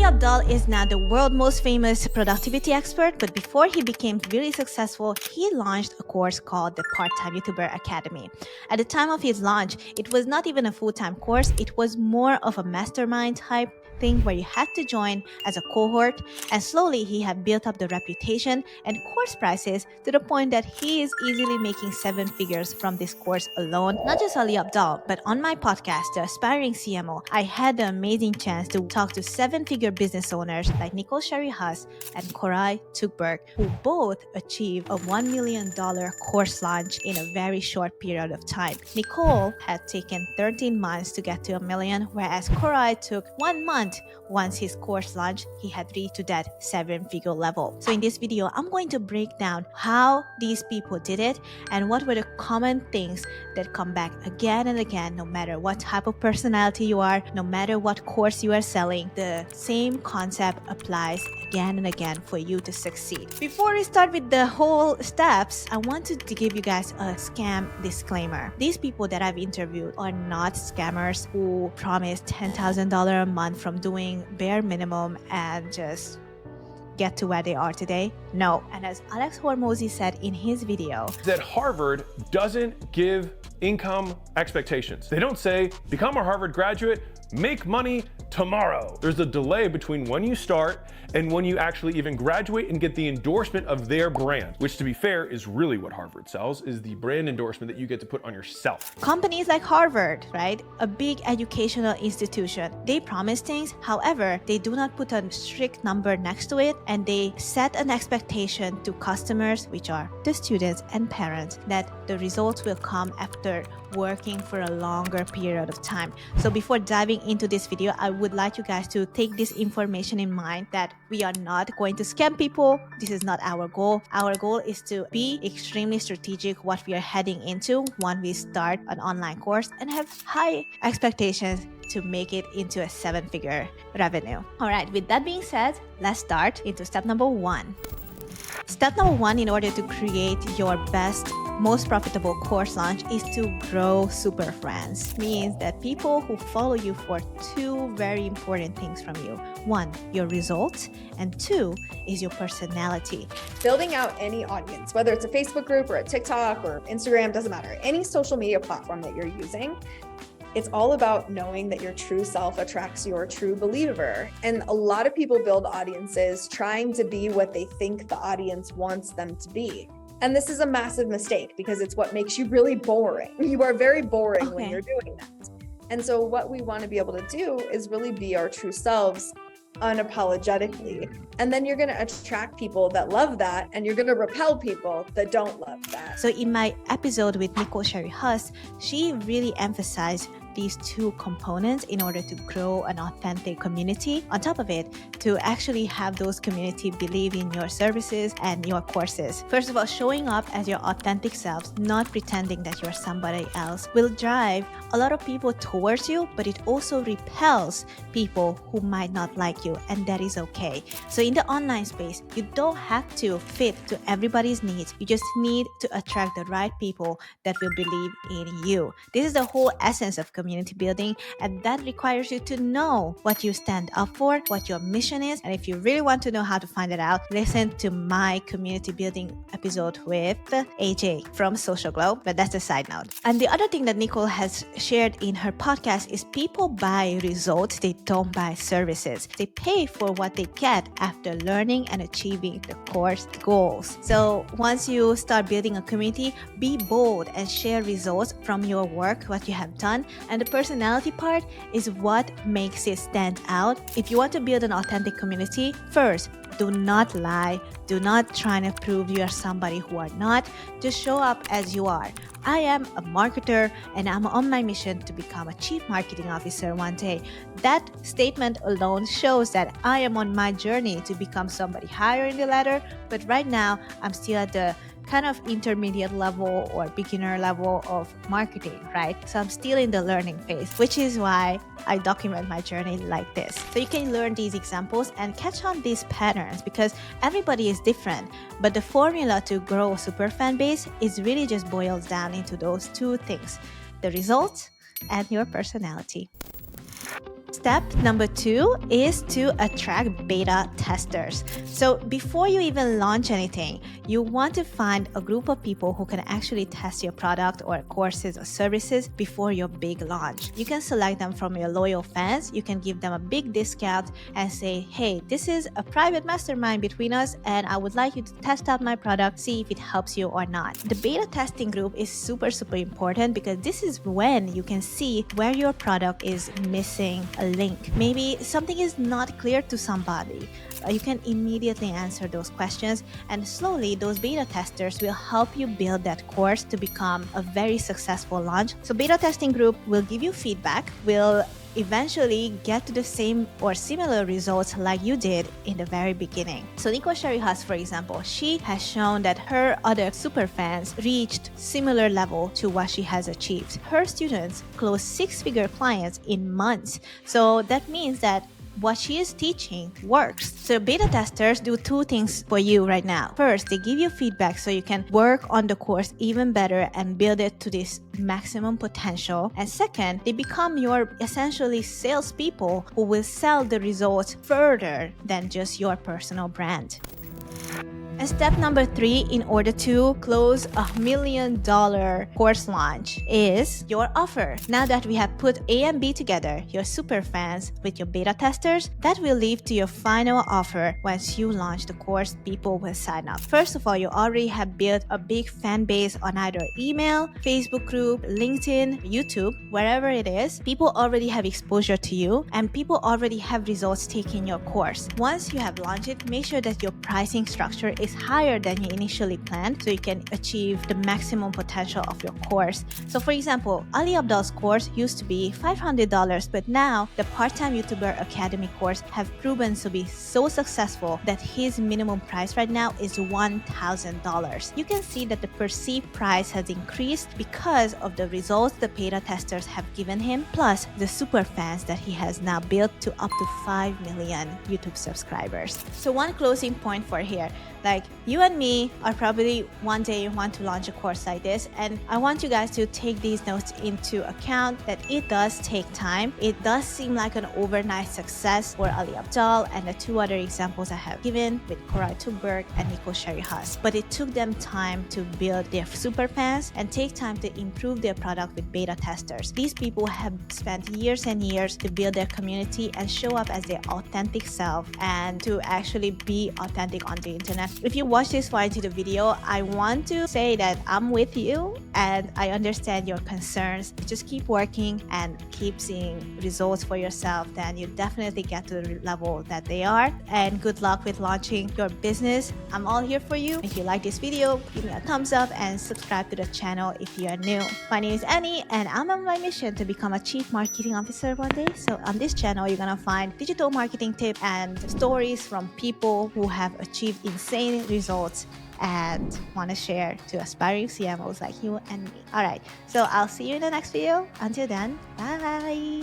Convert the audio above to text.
Abdaal is now the world's most famous productivity expert, but before he became really successful, he launched a course called the Part-Time YouTuber Academy. At the time of his launch, it was not even a full-time course, it was more of a mastermind type thing where you had to join as a cohort, and slowly he had built up the reputation and course prices to the point that he is easily making 7 figures from this course alone. Not just Ali Abdaal, but on my podcast, The Aspiring CMO, I had the amazing chance to talk to 7-figure business owners like Nicole, Cherie, Hesse, and Koray, Tugberk, who both achieved a $1 million course launch in a very short period of time. Nicole had taken 13 months to get to $1 million, whereas Koray took 1 month. Once his course launched, he had reached to that 7-figure level. So in this video, I'm going to break down how these people did it and what were the common things that come back again and again, no matter what type of personality you are, no matter what course you are selling. The same concept applies again and again for you to succeed. Before we start with the whole steps, I wanted to give you guys a scam disclaimer. These people that I've interviewed are not scammers who promise $10,000 a month from doing bare minimum and just get to where they are today. No. And as Alex Hormozy said in his video, that Harvard doesn't give income expectations. They don't say, become a Harvard graduate, make money tomorrow. There's a delay between when you start and when you actually even graduate and get the endorsement of their brand, which, to be fair, is really what Harvard sells, is the brand endorsement that you get to put on yourself. Companies like Harvard, right? A big educational institution. They promise things, however, they do not put a strict number next to it, and they set an expectation to customers, which are the students and parents, that the results will come after working for a longer period of time. So before diving into this video, I would like you guys to take this information in mind, that we are not going to scam people. This is not our goal. Our goal is to be extremely strategic what we are heading into when we start an online course and have high expectations to make it into a 7-figure revenue. All right, with that being said, let's start into step number 1. Step number 1 in order to create your best, most profitable course launch is to grow super friends. Means that people who follow you for 2 very important things from you. 1, your results, and 2 is your personality. Building out any audience, whether it's a Facebook group or a TikTok or Instagram, doesn't matter. Any social media platform that you're using, it's all about knowing that your true self attracts your true believer. And a lot of people build audiences trying to be what they think the audience wants them to be. And this is a massive mistake because it's what makes you really boring. You are very boring when you're doing that. And so what we want to be able to do is really be our true selves unapologetically. And then you're going to attract people that love that, and you're going to repel people that don't love that. So in my episode with Nicole, Cherie, Hesse, she really emphasized these 2 components in order to grow an authentic community. On top of it, to actually have those community believe in your services and your courses. First of all, showing up as your authentic selves, not pretending that you're somebody else, will drive a lot of people towards you, but it also repels people who might not like you, and that is okay. So in the online space, you don't have to fit to everybody's needs. You just need to attract the right people that will believe in you. This is the whole essence of community building, and that requires you to know what you stand up for, what your mission is. And if you really want to know how to find it out, listen to my community building episode with AJ from Social Glow, but that's a side note. And the other thing that Nicole has shared in her podcast is people buy results, they don't buy services. They pay for what they get after learning and achieving the course goals. So once you start building a community, be bold and share results from your work, what you have done. And the personality part is what makes it stand out. If you want to build an authentic community, first, do not lie. Do not try to prove you are somebody who are not. Just show up as you are. I am a marketer and I'm on my mission to become a chief marketing officer one day. That statement alone shows that I am on my journey to become somebody higher in the ladder, but right now I'm still at the kind of intermediate level or beginner level of marketing, right? So I'm still in the learning phase, which is why I document my journey like this. So you can learn these examples and catch on these patterns because everybody is different. But the formula to grow a super fan base is really just boils down into those 2 things, the results and your personality. Step number 2 is to attract beta testers. So before you even launch anything, you want to find a group of people who can actually test your product or courses or services before your big launch. You can select them from your loyal fans. You can give them a big discount and say, hey, this is a private mastermind between us and I would like you to test out my product, see if it helps you or not. The beta testing group is super important because this is when you can see where your product is missing a link. Maybe something is not clear to somebody. You can immediately answer those questions, and slowly those beta testers will help you build that course to become a very successful launch. So beta testing group will give you feedback, will eventually get to the same or similar results like you did in the very beginning. So Nicole Cherie Hesse, for example, she has shown that her other super fans reached similar level to what she has achieved. Her students closed 6-figure clients in months. So that means that what she is teaching works. So beta testers do 2 things for you right now. First, they give you feedback so you can work on the course even better and build it to this maximum potential. And second, they become your essentially salespeople who will sell the results further than just your personal brand. And step number 3 in order to close $1 million course launch is your offer. Now that we have put A and B together, your super fans with your beta testers, that will lead to your final offer. Once you launch the course, people will sign up. First of all, you already have built a big fan base on either email, Facebook group, LinkedIn, YouTube, wherever it is. People already have exposure to you and people already have results taking your course. Once you have launched it, make sure that your pricing structure is higher than you initially planned so you can achieve the maximum potential of your course. So for example, Ali Abdaal's course used to be $500, but now the Part-Time YouTuber Academy course have proven to be so successful that his minimum price right now is $1,000. You can see that the perceived price has increased because of the results the beta testers have given him, plus the super fans that he has now built to up to 5 million YouTube subscribers. So one closing point for here, like you and me are probably one day want to launch a course like this, and I want you guys to take these notes into account that it does take time. It does seem like an overnight success for Ali Abdaal and the 2 other examples I have given with Koray, Tugberk and Nicole Cherie Hesse. But it took them time to build their super fans and take time to improve their product with beta testers. These people have spent years and years to build their community and show up as their authentic self and to actually be authentic on the internet. If you watch this far into the video, I want to say that I'm with you and I understand your concerns. Just keep working and keep seeing results for yourself, then you definitely get to the level that they are. And good luck with launching your business. I'm all here for you. If you like this video, give me a thumbs up and subscribe to the channel if you are new. My name is Annie and I'm on my mission to become a Chief Marketing Officer one day. So on this channel, you're gonna find digital marketing tips and stories from people who have achieved insane results and want to share to aspiring CMOs like you and me. All right, so I'll see you in the next video. Until then, bye.